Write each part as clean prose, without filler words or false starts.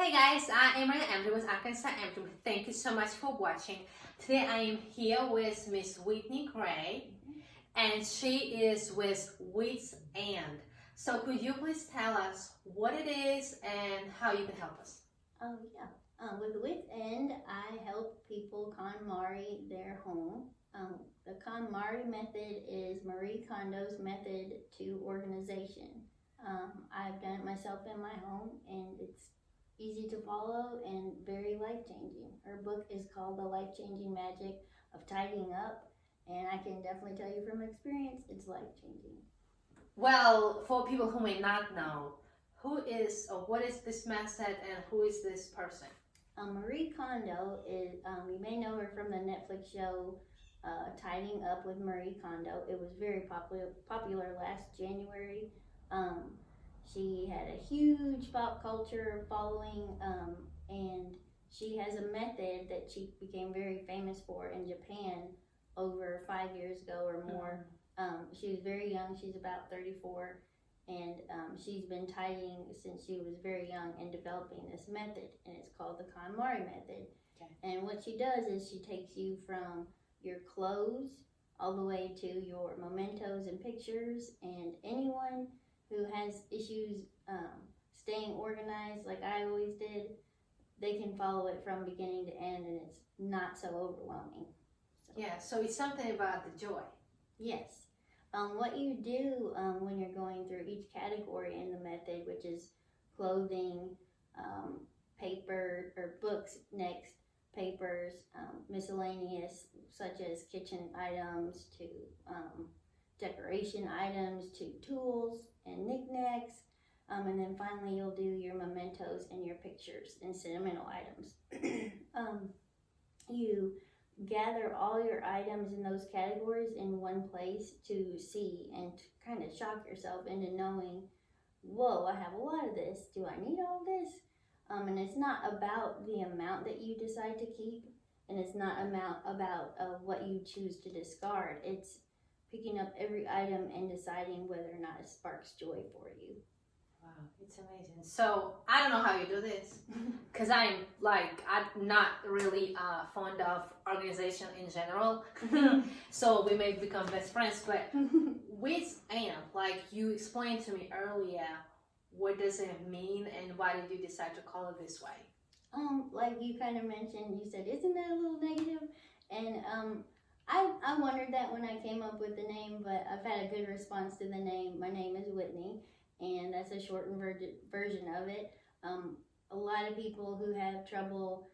Hey guys, I am Marina Amdream with Arkansas Videographer. Thank you so much for watching. Today I am here with Miss Whitney Gray, and she is with Whit and. So could you please tell us what it is and how you can help us? With Whit and I help people Konmari their home. The Konmari method is Marie Kondo's method to organization. I've done it myself in my home, and it's easy to follow and very life-changing. Her book is called The Life-Changing Magic of Tidying Up, and I can definitely tell you from experience, it's life-changing. Well, for people who may not know, who is or what is this method and who is this person? Marie Kondo is, you may know her from the Netflix show Tidying Up with Marie Kondo. It was very popular last January. She had a huge pop culture following, and she has a method that she became very famous for in Japan over 5 years ago or more. She was very young. She's about 34, and she's been tidying since she was very young and developing this method, and it's called the Konmari method. Okay. And what she does is she takes you from your clothes all the way to your mementos and pictures, and anyone who has issues staying organized like I always did, they can follow it from beginning to end, and it's not so overwhelming. Yeah, so it's something about the joy. Yes. What you do when you're going through each category in the method, which is clothing, paper or books next, papers, miscellaneous such as kitchen items to decoration items to tools and knickknacks, and then finally you'll do your mementos and your pictures and sentimental items. You gather all your items in those categories in one place to see and to kind of shock yourself into knowing, whoa, I have a lot of this. Do I need all this? And it's not about the amount that you decide to keep, and it's not about what you choose to discard. It's picking up every item and deciding whether or not it sparks joy for you. Wow, it's amazing. So I don't know how you do this, because I'm not really fond of organization in general. So we may become best friends, but with AMP, like you explained to me earlier, what does it mean and why did you decide to call it this way? Like you kind of mentioned, you said, isn't that a little negative? And I wondered that when I came up with the name, but I've had a good response to the name. My name is Whitney, and that's a shortened version of it. A lot of people who have trouble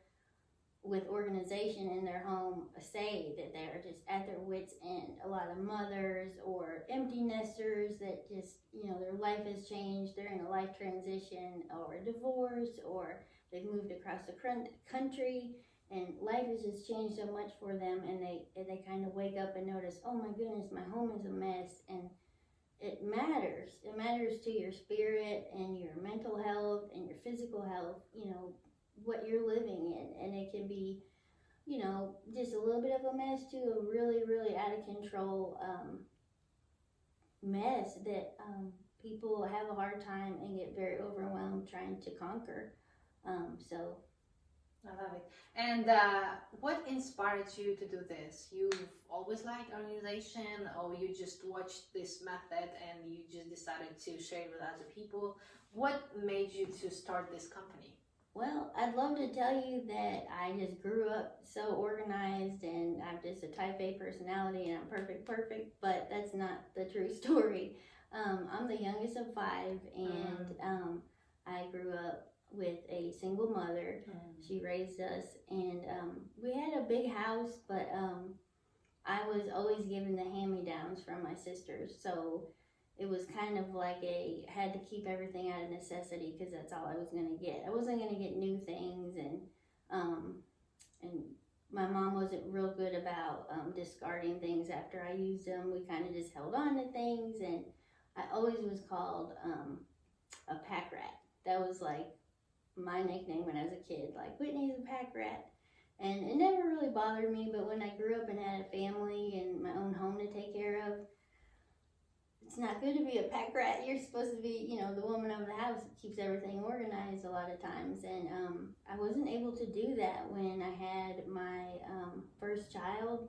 with organization in their home say that they're just at their wits' end. A lot of mothers or empty nesters that just, their life has changed. They're in a life transition or a divorce, or they've moved across the country, and life has just changed so much for them, and they kind of wake up and notice, oh my goodness, my home is a mess. And it matters. It matters to your spirit and your mental health and your physical health, what you're living in. And it can be, just a little bit of a mess to a really, really out of control mess that people have a hard time and get very overwhelmed trying to conquer. So I love it. And what inspired you to do this? You've always liked organization, or you just watched this method and you just decided to share it with other people? What made you to start this company? Well, I'd love to tell you that I just grew up so organized and I'm just a type A personality and I'm perfect, but that's not the true story. I'm the youngest of 5, and I grew up with a single mother. She raised us, and we had a big house, but I was always given the hand-me-downs from my sisters, so it was kind of like had to keep everything out of necessity because that's all I was going to get. I wasn't going to get new things, and my mom wasn't real good about discarding things after I used them. We kind of just held on to things, and I always was called a pack rat. That was like my nickname when I was a kid, like Whitney's a pack rat. And it never really bothered me, but when I grew up and had a family and my own home to take care of, it's not good to be a pack rat. You're supposed to be, you know, the woman of the house that keeps everything organized a lot of times. And I wasn't able to do that when I had my first child.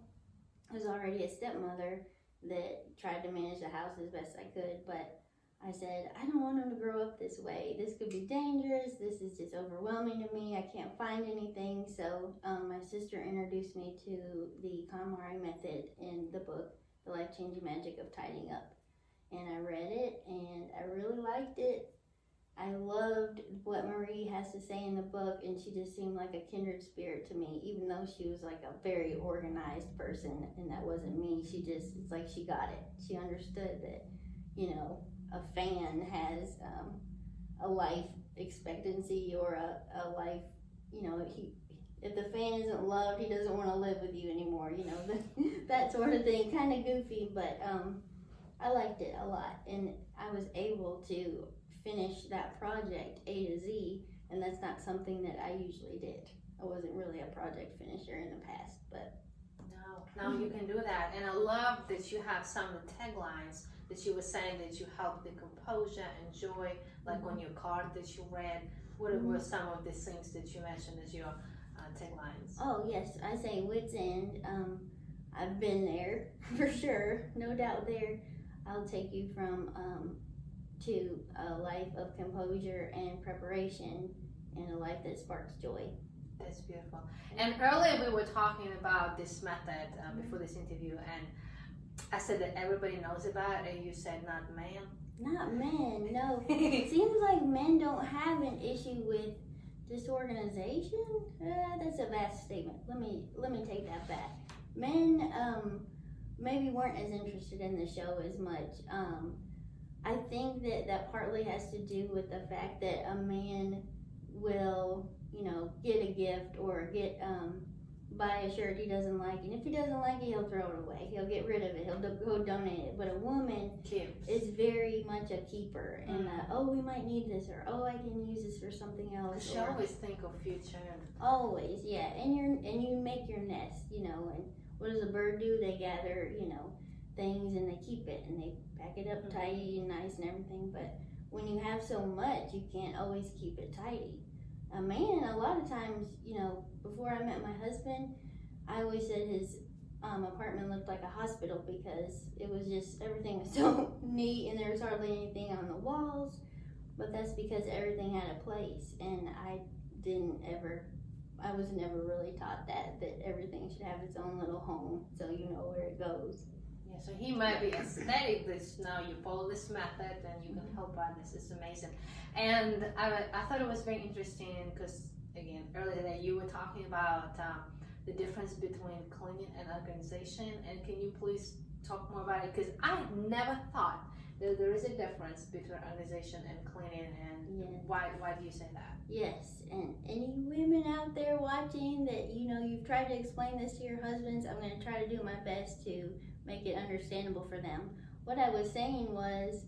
I was already a stepmother that tried to manage the house as best I could. But I said, I don't want him to grow up this way. This could be dangerous. This is just overwhelming to me. I can't find anything. So my sister introduced me to the Konmari method in the book, The Life-Changing Magic of Tidying Up. And I read it, and I really liked it. I loved what Marie has to say in the book, and she just seemed like a kindred spirit to me, even though she was like a very organized person, and that wasn't me. It's like she got it. She understood that, you know, a fan has a life expectancy or a life, you know, if the fan isn't loved, he doesn't want to live with you anymore, you know, that sort of thing. Kind of goofy, but I liked it a lot, and I was able to finish that project A to Z, and that's not something that I usually did. I wasn't really a project finisher in the past, but now you can do that. And I love that you have some of the taglines that you were saying that you help the composure and joy, like on your card that you read. What were some of these things that you mentioned as your taglines? Oh yes, I say wit's end. I've been there for sure, no doubt there. I'll take you from to a life of composure and preparation and a life that sparks joy. That's beautiful. And earlier we were talking about this method before this interview, and I said that everybody knows about it, and you said not men. Not men, no. It seems like men don't have an issue with disorganization. That's a vast statement. Let me take that back. Men maybe weren't as interested in the show as much. I think that partly has to do with the fact that a man will, you know, get a gift or get buy a shirt he doesn't like, and if he doesn't like it, he'll throw it away. He'll get rid of it. He'll go donate it. But a woman is very much a keeper, and oh, we might need this, or oh, I can use this for something else. She always think of future. Always, yeah. And you make your nest, you know. And what does a bird do? They gather, you know, things, and they keep it, and they pack it up tidy and nice and everything. But when you have so much, you can't always keep it tidy. A man, a lot of times, you know, before I met my husband, I always said his apartment looked like a hospital because it was just, everything was so neat and there was hardly anything on the walls. But that's because everything had a place, and I was never really taught that everything should have its own little home so you know where it goes. Yeah, so he might be aesthetic, but now you follow this method and you can help others. It's amazing. And I thought it was very interesting because, again, earlier today you were talking about the difference between cleaning and organization. And can you please talk more about it? Because I never thought that there is a difference between organization and cleaning. And why do you say that? Yes, and any women out there watching that, you know, you've tried to explain this to your husbands, I'm going to try to do my best to make it understandable for them. What I was saying was,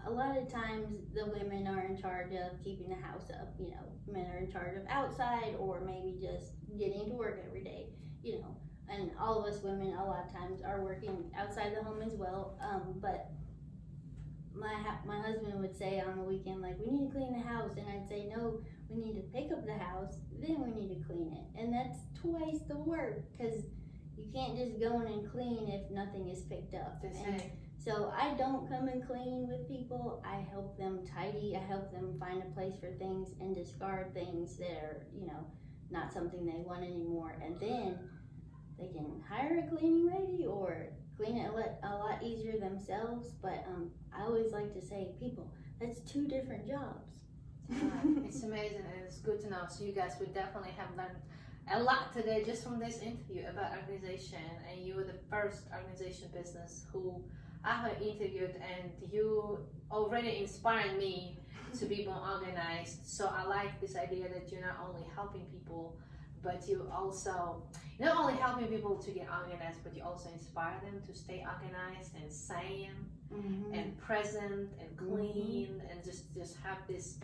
a lot of times the women are in charge of keeping the house up, you know, men are in charge of outside or maybe just getting to work every day, you know, and all of us women a lot of times are working outside the home as well, but my husband would say on the weekend, like, we need to clean the house, and I'd say, no, we need to pick up the house, then we need to clean it, and that's twice the work, because you can't just go in and clean if nothing is picked up. So I don't come and clean with people. I help them tidy. I help them find a place for things and discard things that are, you know, not something they want anymore. And then they can hire a cleaning lady or clean it a lot easier themselves. But I always like to say, people, that's two different jobs. It's amazing, and it's good to know. So you guys would definitely have learned a lot today just from this interview about organization. And you were the first organization business who I have interviewed, and you already inspired me to be more organized. So I like this idea that you're not only helping people, but you also not only helping people to get organized, but you also inspire them to stay organized and sane and present and clean and just have this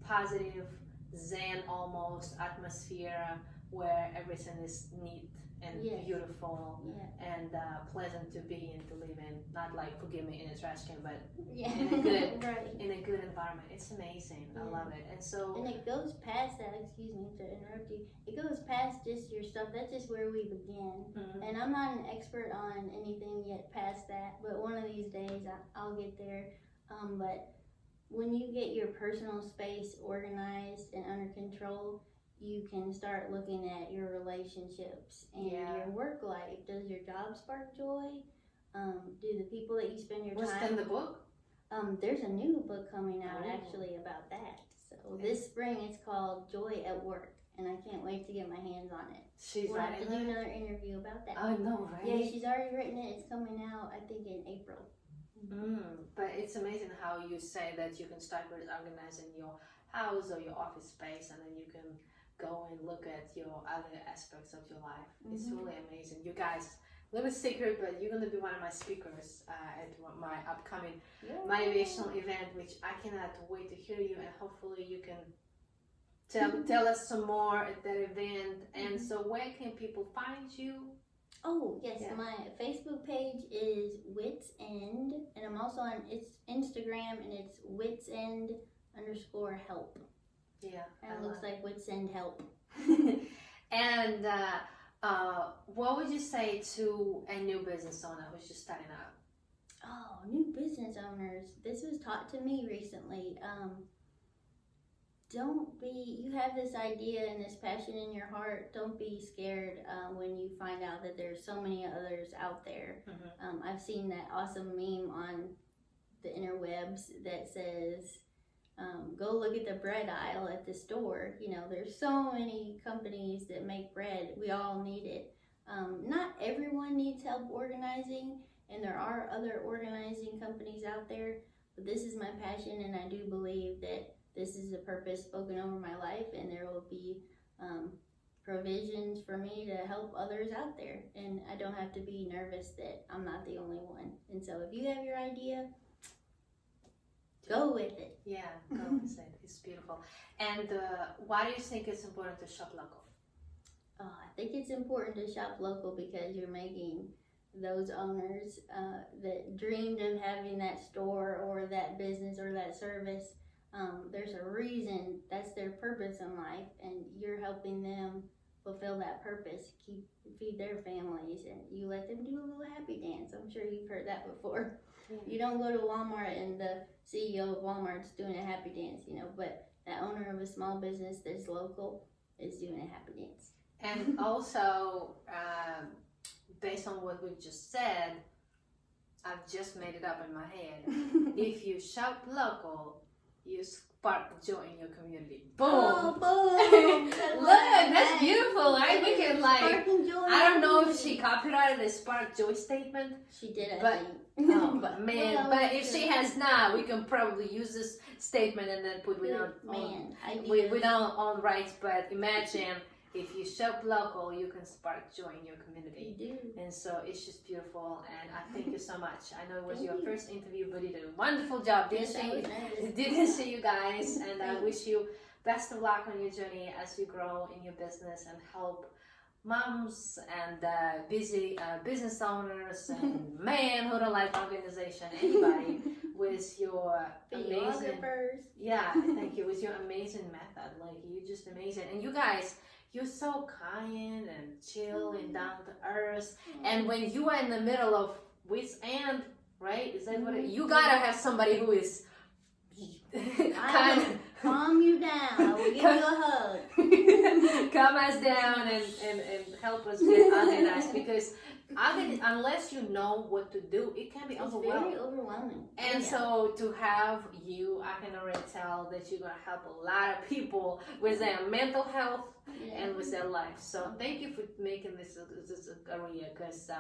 positive Zen almost atmosphere where everything is neat and Yes. beautiful Yeah. and pleasant to be and to live in. Not like, forgive me, in a trash can, but Yeah. in a good Right. in a good environment. It's amazing. I Yeah. love it. And so And it goes past that, excuse me to interrupt you, it goes past just your stuff. That's just where we begin. Mhm. And I'm not an expert on anything yet past that, but one of these days I'll get there. But when you get your personal space organized and under control, you can start looking at your relationships and your work life. Does your job spark joy? Do the people that you spend your what's time in the book? There's a new book coming out Oh. actually about that. So this spring it's called Joy at Work, and I can't wait to get my hands on it. She's We'll have to writing do that? another interview about that. I know, right? Yeah, she's already written it. It's coming out, I think, in April. But it's amazing how you say that you can start with organizing your house or your office space, and then you can go and look at your other aspects of your life. It's really amazing. You guys, little secret, but you're going to be one of my speakers at my upcoming motivational event, which I cannot wait to hear you, and hopefully you can tell us some more at that event. And so where can people find you? Oh, yes. Yeah. My Facebook page is Wits End, and I'm also on Instagram, and it's witsend_help. Yeah. And it looks like Wits End Help. And what would you say to a new business owner who's just starting out? Oh, new business owners. This was taught to me recently. You have this idea and this passion in your heart. Don't be scared when you find out that there's so many others out there. I've seen that awesome meme on the interwebs that says, go look at the bread aisle at the store. You know, there's so many companies that make bread. We all need it. Not everyone needs help organizing, and there are other organizing companies out there, but this is my passion, and I do believe that this is a purpose spoken over my life, and there will be provisions for me to help others out there, and I don't have to be nervous that I'm not the only one. And so if you have your idea, go with it. Yeah, go with it. It's beautiful. And why do you think it's important to shop local? I think it's important to shop local because you're making those owners that dreamed of having that store or that business or that service, there's a reason, that's their purpose in life, and you're helping them fulfill that purpose, feed their families, and you let them do a little happy dance. I'm sure you've heard that before. You don't go to Walmart and the CEO of Walmart's doing a happy dance, you know, but that owner of a small business that's local is doing a happy dance. And also, based on what we've just said, I've just made it up in my head. If you shop local, you spark joy in your community. Boom! Oh, boom! Look, that's beautiful, right? We can Sparking joy. I don't know if she copyrighted the spark joy statement. She did, But- I think. But man, Well, but if she has not, we can probably use this statement and then put with our own rights. But imagine if you shop local, you can spark joy in your community. You do. And so it's just beautiful, and I thank you so much. I know it was Thank your you. first interview, but you did a wonderful job. Yes, I was nervous. Didn't see you guys, and I wish you best of luck on your journey as you grow in your business and help moms and busy business owners and men who don't like organization, anybody with your amazing, thank you, with your amazing method. Like, you're just amazing, and you guys, you're so kind and chill and down to earth. And when you are in the middle of Wits End, right? Is that what you gotta have somebody who is I will calm you down. I will give you a hug. calm us down and help us get organized, because unless you know what to do, it can be It's overwhelming. very overwhelming. And so to have you, I can already tell that you're going to help a lot of people with their mental health and with their life. So thank you for making this a career, because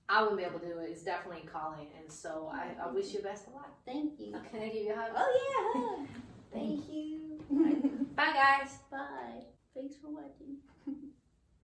I wouldn't be able to do it. It's definitely calling. And so I wish you best of luck. Thank you. Can I give you a hug? Oh yeah, hug. Thank you. Bye, guys. Bye. Thanks for watching.